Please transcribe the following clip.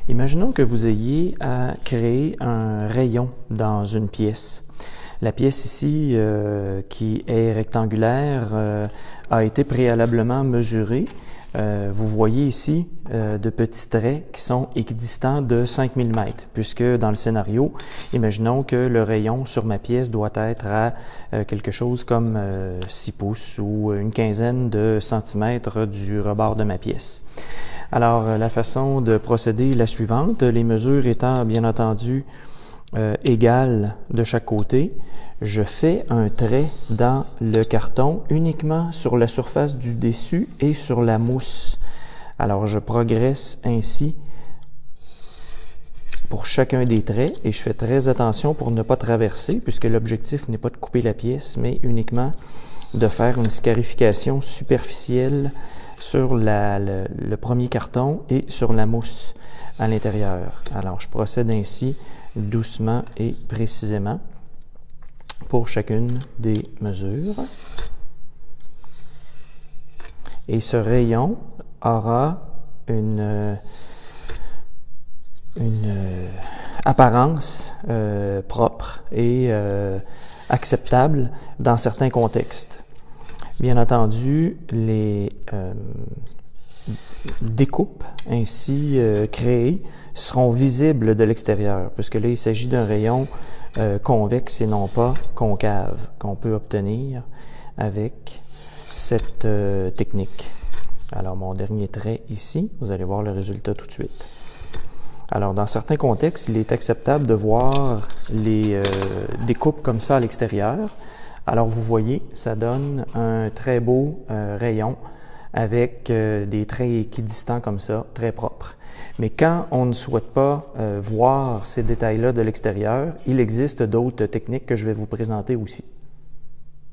Imaginons que vous ayez à créer un rayon dans une pièce. La pièce ici, qui est rectangulaire, a été préalablement mesurée. Vous voyez ici de petits traits qui sont équidistants de 5 mm, puisque dans le scénario, imaginons que le rayon sur ma pièce doit être à quelque chose comme 6 pouces ou une quinzaine de centimètres du rebord de ma pièce. Alors, la façon de procéder est la suivante, les mesures étant bien entendu égales de chaque côté. Je fais un trait dans le carton uniquement sur la surface du dessus et sur la mousse. Alors, je progresse ainsi pour chacun des traits et je fais très attention pour ne pas traverser, puisque l'objectif n'est pas de couper la pièce, mais uniquement de faire une scarification superficielle sur le premier carton et sur la mousse à l'intérieur. Alors, je procède ainsi doucement et précisément pour chacune des mesures. Et ce rayon aura une apparence propre et acceptable dans certains contextes. Bien entendu, les découpes ainsi créées seront visibles de l'extérieur, puisque là, il s'agit d'un rayon convexe et non pas concave qu'on peut obtenir avec cette technique. Alors, mon dernier trait ici, vous allez voir le résultat tout de suite. Alors, dans certains contextes, il est acceptable de voir les découpes comme ça à l'extérieur. Alors, vous voyez, ça donne un très beau rayon avec des traits équidistants comme ça, très propres. Mais quand on ne souhaite pas voir ces détails-là de l'extérieur, il existe d'autres techniques que je vais vous présenter aussi.